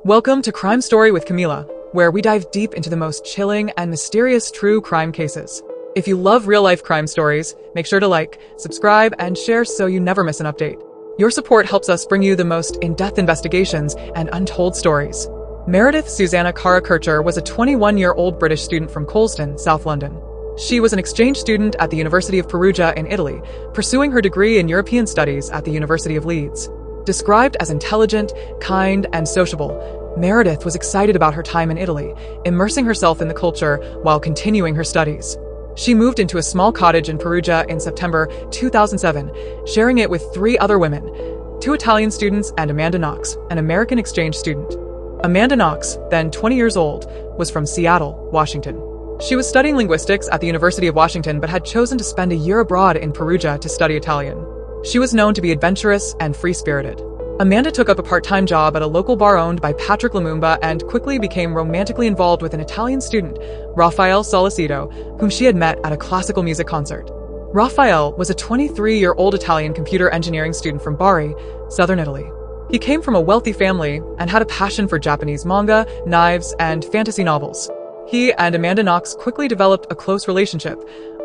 Welcome to Crime Story with Camila, where we dive deep into the most chilling and mysterious true crime cases. If you love real-life crime stories, make sure to like, subscribe, and share so you never miss an update. Your support helps us bring you the most in-depth investigations and untold stories. Meredith Susanna Cara Kercher was a 21-year-old British student from Colston, South London. She was an exchange student at the University of Perugia in Italy, pursuing her degree in European Studies at the University of Leeds. Described as intelligent, kind, and sociable, Meredith was excited about her time in Italy, immersing herself in the culture while continuing her studies. She moved into a small cottage in Perugia in September 2007, sharing it with 3 other women, 2 Italian students and Amanda Knox, an American exchange student. Amanda Knox, then 20 years old, was from Seattle, Washington. She was studying linguistics at the University of Washington but had chosen to spend a year abroad in Perugia to study Italian. She was known to be adventurous and free-spirited. Amanda took up a part-time job at a local bar owned by Patrick Lumumba and quickly became romantically involved with an Italian student, Raffaele Solicito, whom she had met at a classical music concert. Raffaele was a 23-year-old Italian computer engineering student from Bari, southern Italy. He came from a wealthy family and had a passion for Japanese manga, knives, and fantasy novels. He and Amanda Knox quickly developed a close relationship,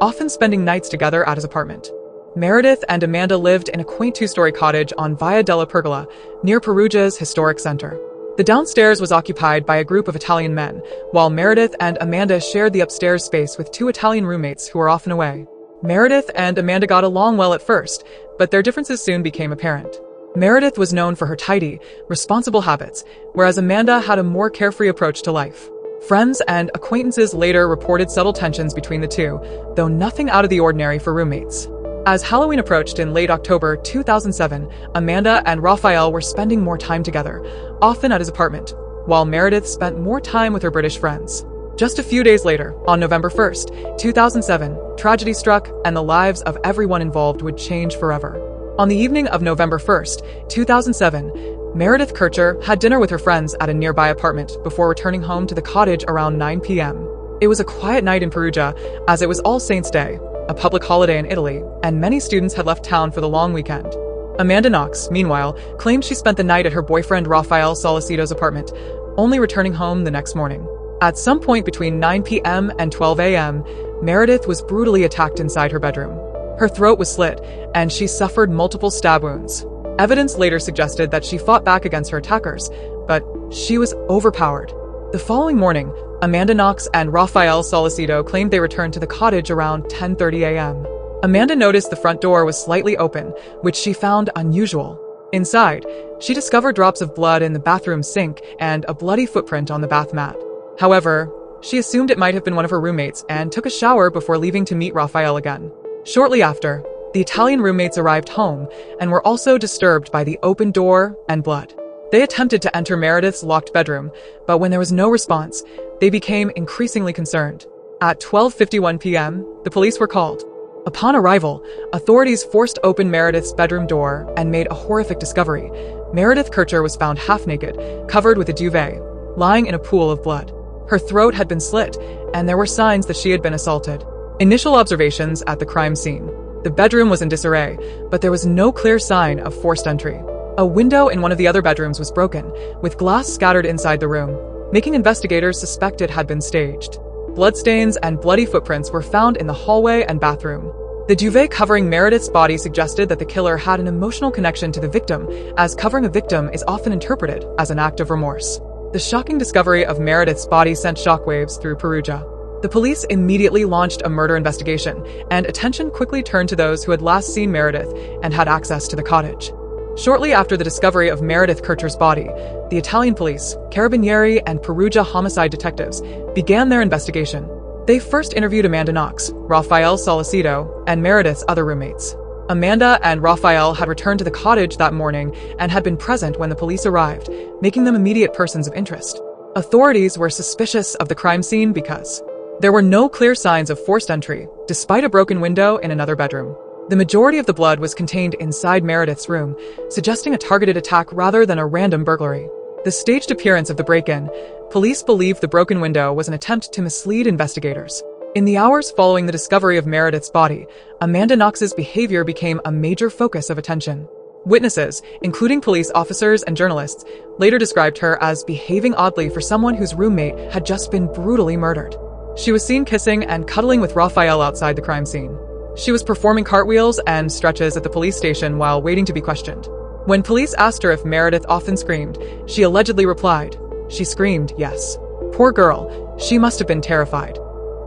often spending nights together at his apartment. Meredith and Amanda lived in a quaint 2-story cottage on Via della Pergola, near Perugia's historic center. The downstairs was occupied by a group of Italian men, while Meredith and Amanda shared the upstairs space with 2 Italian roommates who were often away. Meredith and Amanda got along well at first, but their differences soon became apparent. Meredith was known for her tidy, responsible habits, whereas Amanda had a more carefree approach to life. Friends and acquaintances later reported subtle tensions between the two, though nothing out of the ordinary for roommates. As Halloween approached in late October 2007, Amanda and Raffaele were spending more time together, often at his apartment, while Meredith spent more time with her British friends. Just a few days later, on November 1st, 2007, tragedy struck and the lives of everyone involved would change forever. On the evening of November 1st, 2007, Meredith Kercher had dinner with her friends at a nearby apartment before returning home to the cottage around 9 p.m. It was a quiet night in Perugia, as it was All Saints' Day, a public holiday in Italy, and many students had left town for the long weekend. Amanda Knox, meanwhile, claimed she spent the night at her boyfriend Raffaele Solicito's apartment, only returning home the next morning. At some point between 9 p.m. and 12 a.m., Meredith was brutally attacked inside her bedroom. Her throat was slit, and she suffered multiple stab wounds. Evidence later suggested that she fought back against her attackers, but she was overpowered. The following morning, Amanda Knox and Raffaele Solicito claimed they returned to the cottage around 10:30 a.m. Amanda noticed the front door was slightly open, which she found unusual. Inside, she discovered drops of blood in the bathroom sink and a bloody footprint on the bath mat. However, she assumed it might have been one of her roommates and took a shower before leaving to meet Raffaele again. Shortly after, the Italian roommates arrived home and were also disturbed by the open door and blood. They attempted to enter Meredith's locked bedroom, but when there was no response, they became increasingly concerned. At 12:51 p.m., the police were called. Upon arrival, authorities forced open Meredith's bedroom door and made a horrific discovery. Meredith Kercher was found half-naked, covered with a duvet, lying in a pool of blood. Her throat had been slit, and there were signs that she had been assaulted. Initial observations at the crime scene. The bedroom was in disarray, but there was no clear sign of forced entry. A window in one of the other bedrooms was broken, with glass scattered inside the room, making investigators suspect it had been staged. Bloodstains and bloody footprints were found in the hallway and bathroom. The duvet covering Meredith's body suggested that the killer had an emotional connection to the victim, as covering a victim is often interpreted as an act of remorse. The shocking discovery of Meredith's body sent shockwaves through Perugia. The police immediately launched a murder investigation, and attention quickly turned to those who had last seen Meredith and had access to the cottage. Shortly after the discovery of Meredith Kercher's body, the Italian police, Carabinieri, and Perugia homicide detectives began their investigation. They first interviewed Amanda Knox, Raffaele Solicito, and Meredith's other roommates. Amanda and Raffaele had returned to the cottage that morning and had been present when the police arrived, making them immediate persons of interest. Authorities were suspicious of the crime scene because there were no clear signs of forced entry, despite a broken window in another bedroom. The majority of the blood was contained inside Meredith's room, suggesting a targeted attack rather than a random burglary. The staged appearance of the break-in, police believe the broken window was an attempt to mislead investigators. In the hours following the discovery of Meredith's body, Amanda Knox's behavior became a major focus of attention. Witnesses, including police officers and journalists, later described her as behaving oddly for someone whose roommate had just been brutally murdered. She was seen kissing and cuddling with Raphael outside the crime scene. She was performing cartwheels and stretches at the police station while waiting to be questioned. When police asked her if Meredith often screamed, she allegedly replied, "She screamed, yes. Poor girl, she must have been terrified."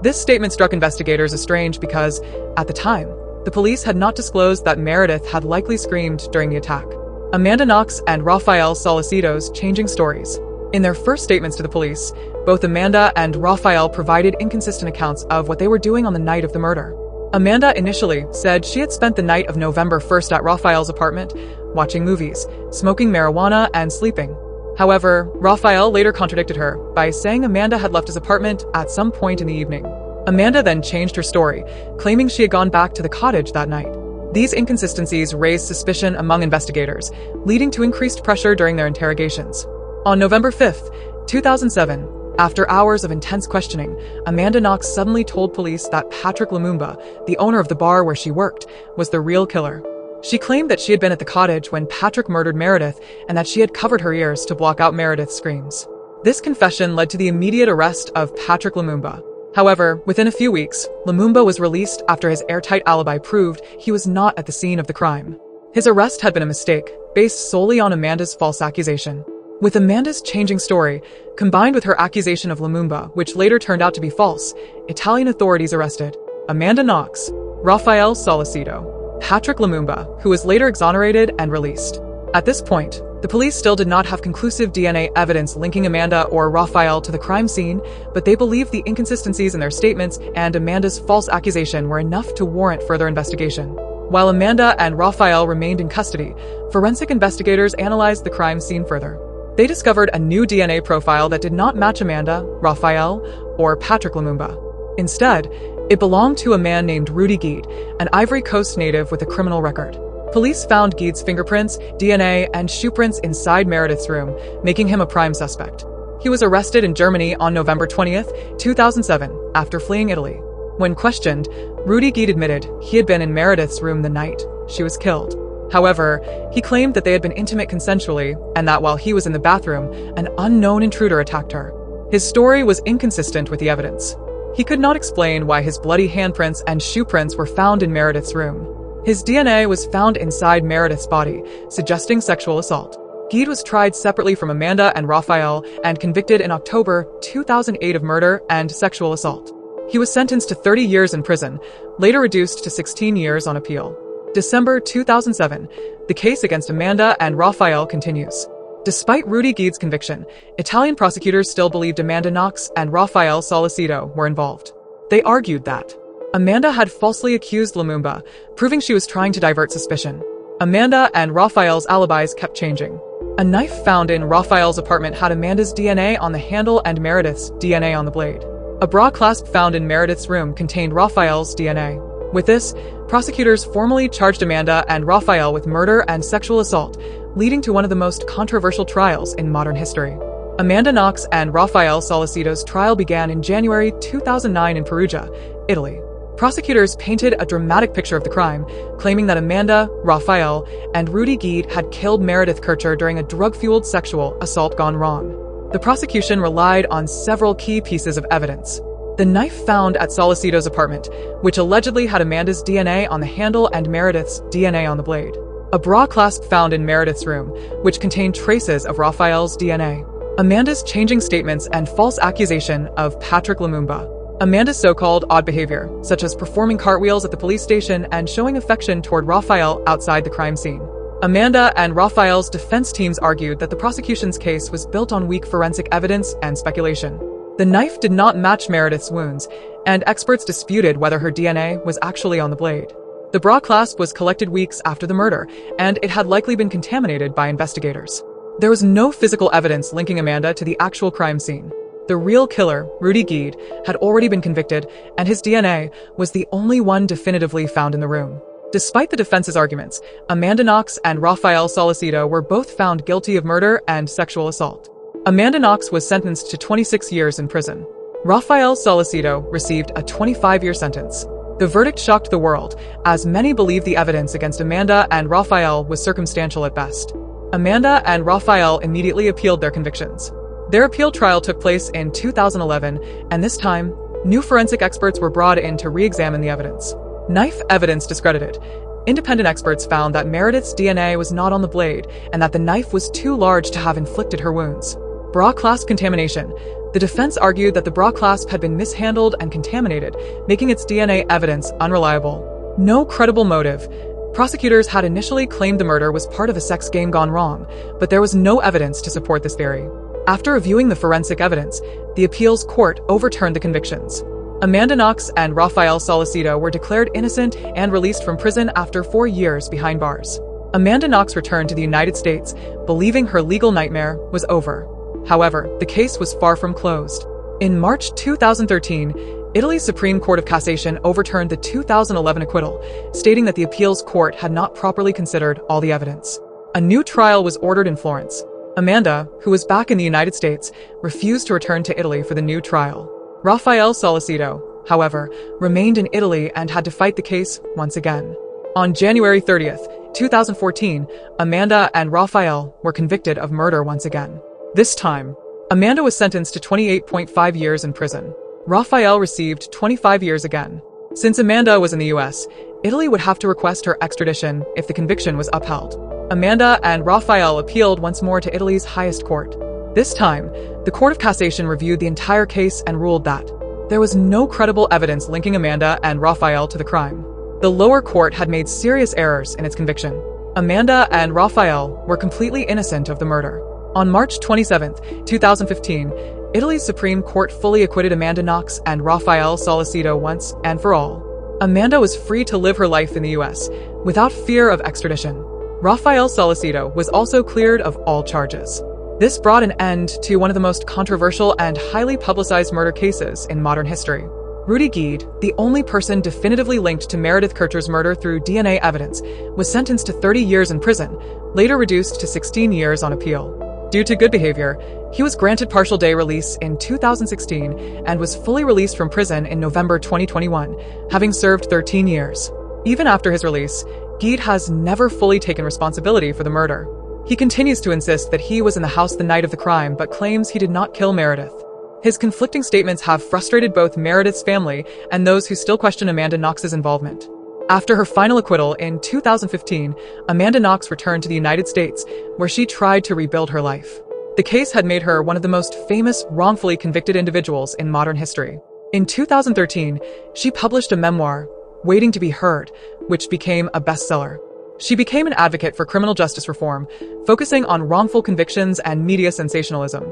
This statement struck investigators as strange because, at the time, the police had not disclosed that Meredith had likely screamed during the attack. Amanda Knox and Raphael Solicido's changing stories. In their first statements to the police, both Amanda and Raphael provided inconsistent accounts of what they were doing on the night of the murder. Amanda initially said she had spent the night of November 1st at Raphael's apartment, watching movies, smoking marijuana, and sleeping. However, Raphael later contradicted her by saying Amanda had left his apartment at some point in the evening. Amanda then changed her story, claiming she had gone back to the cottage that night. These inconsistencies raised suspicion among investigators, leading to increased pressure during their interrogations. On November 5th, 2007, after hours of intense questioning, Amanda Knox suddenly told police that Patrick Lumumba, the owner of the bar where she worked, was the real killer. She claimed that she had been at the cottage when Patrick murdered Meredith and that she had covered her ears to block out Meredith's screams. This confession led to the immediate arrest of Patrick Lumumba. However, within a few weeks, Lumumba was released after his airtight alibi proved he was not at the scene of the crime. His arrest had been a mistake, based solely on Amanda's false accusation. With Amanda's changing story, combined with her accusation of Lumumba, which later turned out to be false, Italian authorities arrested Amanda Knox, Raphael Solicido, Patrick Lumumba, who was later exonerated and released. At this point, the police still did not have conclusive DNA evidence linking Amanda or Raphael to the crime scene, but they believed the inconsistencies in their statements and Amanda's false accusation were enough to warrant further investigation. While Amanda and Raphael remained in custody, forensic investigators analyzed the crime scene further. They discovered a new DNA profile that did not match Amanda, Raphael, or Patrick Lumumba. Instead, it belonged to a man named Rudy Guide, an Ivory Coast native with a criminal record. Police found Guide's fingerprints, DNA, and shoe prints inside Meredith's room, making him a prime suspect. He was arrested in Germany on November 20th, 2007, after fleeing Italy. When questioned, Rudy Guide admitted he had been in Meredith's room the night she was killed. However, he claimed that they had been intimate consensually and that while he was in the bathroom, an unknown intruder attacked her. His story was inconsistent with the evidence. He could not explain why his bloody handprints and shoe prints were found in Meredith's room. His DNA was found inside Meredith's body, suggesting sexual assault. Guide was tried separately from Amanda and Raphael and convicted in October 2008 of murder and sexual assault. He was sentenced to 30 years in prison, later reduced to 16 years on appeal. December 2007, the case against Amanda and Raphael continues. Despite Rudy Guide's conviction, Italian prosecutors still believed Amanda Knox and Raphael Solicido were involved. They argued that Amanda had falsely accused Lumumba, proving she was trying to divert suspicion. Amanda and Raphael's alibis kept changing. A knife found in Raphael's apartment had Amanda's DNA on the handle and Meredith's DNA on the blade. A bra clasp found in Meredith's room contained Raphael's DNA. With this, prosecutors formally charged Amanda and Raphael with murder and sexual assault, leading to one of the most controversial trials in modern history. Amanda Knox and Raphael Solicido's trial began in January 2009 in Perugia, Italy. Prosecutors painted a dramatic picture of the crime, claiming that Amanda, Raphael, and Rudy Guide had killed Meredith Kercher during a drug-fueled sexual assault gone wrong. The prosecution relied on several key pieces of evidence. The knife found at Solicido's apartment, which allegedly had Amanda's DNA on the handle and Meredith's DNA on the blade. A bra clasp found in Meredith's room, which contained traces of Raphael's DNA. Amanda's changing statements and false accusation of Patrick Lumumba. Amanda's so-called odd behavior, such as performing cartwheels at the police station and showing affection toward Raphael outside the crime scene. Amanda and Raphael's defense teams argued that the prosecution's case was built on weak forensic evidence and speculation. The knife did not match Meredith's wounds, and experts disputed whether her DNA was actually on the blade. The bra clasp was collected weeks after the murder, and it had likely been contaminated by investigators. There was no physical evidence linking Amanda to the actual crime scene. The real killer, Rudy Guide, had already been convicted, and his DNA was the only one definitively found in the room. Despite the defense's arguments, Amanda Knox and Raphael Solicido were both found guilty of murder and sexual assault. Amanda Knox was sentenced to 26 years in prison. Raphael Solicido received a 25-year sentence. The verdict shocked the world, as many believed the evidence against Amanda and Raphael was circumstantial at best. Amanda and Raphael immediately appealed their convictions. Their appeal trial took place in 2011, and this time, new forensic experts were brought in to re-examine the evidence. Knife evidence discredited. Independent experts found that Meredith's DNA was not on the blade, and that the knife was too large to have inflicted her wounds. Bra clasp contamination. The defense argued that the bra clasp had been mishandled and contaminated, making its DNA evidence unreliable. No credible motive. Prosecutors had initially claimed the murder was part of a sex game gone wrong, but there was no evidence to support this theory. After reviewing the forensic evidence, the appeals court overturned the convictions. Amanda Knox and Raphael Solicito were declared innocent and released from prison after 4 years behind bars. Amanda Knox returned to the United States, believing her legal nightmare was over. However, the case was far from closed. In March 2013, Italy's Supreme Court of Cassation overturned the 2011 acquittal, stating that the appeals court had not properly considered all the evidence. A new trial was ordered in Florence. Amanda, who was back in the United States, refused to return to Italy for the new trial. Raphael Solicito, however, remained in Italy and had to fight the case once again. On January 30th, 2014, Amanda and Raphael were convicted of murder once again. This time, Amanda was sentenced to 28.5 years in prison. Raphael received 25 years again. Since Amanda was in the US, Italy would have to request her extradition if the conviction was upheld. Amanda and Raphael appealed once more to Italy's highest court. This time, the Court of Cassation reviewed the entire case and ruled that there was no credible evidence linking Amanda and Raphael to the crime. The lower court had made serious errors in its conviction. Amanda and Raphael were completely innocent of the murder. On March 27, 2015, Italy's Supreme Court fully acquitted Amanda Knox and Raphael Solicito once and for all. Amanda was free to live her life in the US without fear of extradition. Raphael Solicito was also cleared of all charges. This brought an end to one of the most controversial and highly publicized murder cases in modern history. Rudy Gide, the only person definitively linked to Meredith Kercher's murder through DNA evidence, was sentenced to 30 years in prison, later reduced to 16 years on appeal. Due to good behavior, he was granted partial day release in 2016 and was fully released from prison in November 2021, having served 13 years. Even after his release, Gide has never fully taken responsibility for the murder. He continues to insist that he was in the house the night of the crime but claims he did not kill Meredith. His conflicting statements have frustrated both Meredith's family and those who still question Amanda Knox's involvement. After her final acquittal in 2015, Amanda Knox returned to the United States, where she tried to rebuild her life. The case had made her one of the most famous wrongfully convicted individuals in modern history. In 2013, she published a memoir, Waiting to be Heard, which became a bestseller. She became an advocate for criminal justice reform, focusing on wrongful convictions and media sensationalism.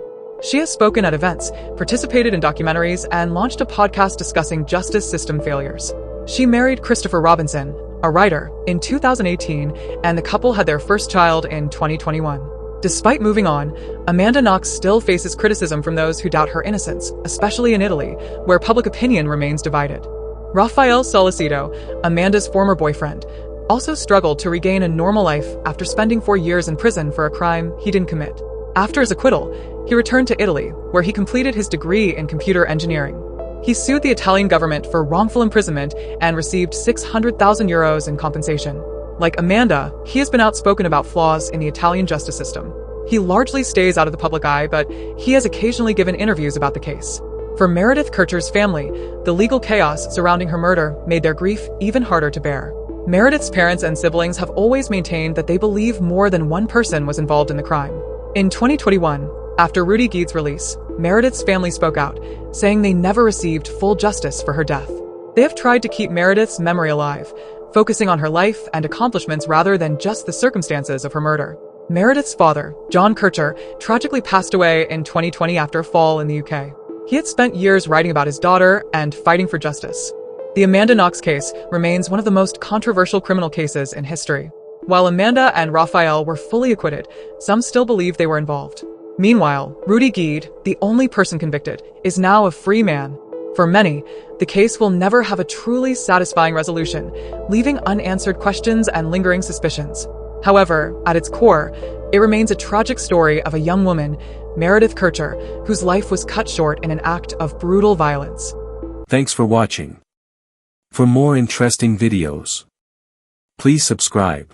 She has spoken at events, participated in documentaries, and launched a podcast discussing justice system failures. She married Christopher Robinson, a writer, in 2018, and the couple had their first child in 2021. Despite moving on, Amanda Knox still faces criticism from those who doubt her innocence, especially in Italy, where public opinion remains divided. Raphael Solicito, Amanda's former boyfriend, also struggled to regain a normal life after spending 4 years in prison for a crime he didn't commit. After his acquittal, he returned to Italy, where he completed his degree in computer engineering. He sued the Italian government for wrongful imprisonment and received €600,000 in compensation. Like Amanda, he has been outspoken about flaws in the Italian justice system. He largely stays out of the public eye, but he has occasionally given interviews about the case. For Meredith Kercher's family, the legal chaos surrounding her murder made their grief even harder to bear. Meredith's parents and siblings have always maintained that they believe more than one person was involved in the crime. In 2021, after Rudy Gide's release, Meredith's family spoke out, saying they never received full justice for her death. They have tried to keep Meredith's memory alive, focusing on her life and accomplishments rather than just the circumstances of her murder. Meredith's father, John Kercher, tragically passed away in 2020 after a fall in the UK. He had spent years writing about his daughter and fighting for justice. The Amanda Knox case remains one of the most controversial criminal cases in history. While Amanda and Raphael were fully acquitted, some still believe they were involved. Meanwhile, Rudy Gide, the only person convicted, is now a free man. For many, the case will never have a truly satisfying resolution, leaving unanswered questions and lingering suspicions. However, at its core, it remains a tragic story of a young woman, Meredith Kercher, whose life was cut short in an act of brutal violence. Thanks for watching. For more interesting videos, please subscribe.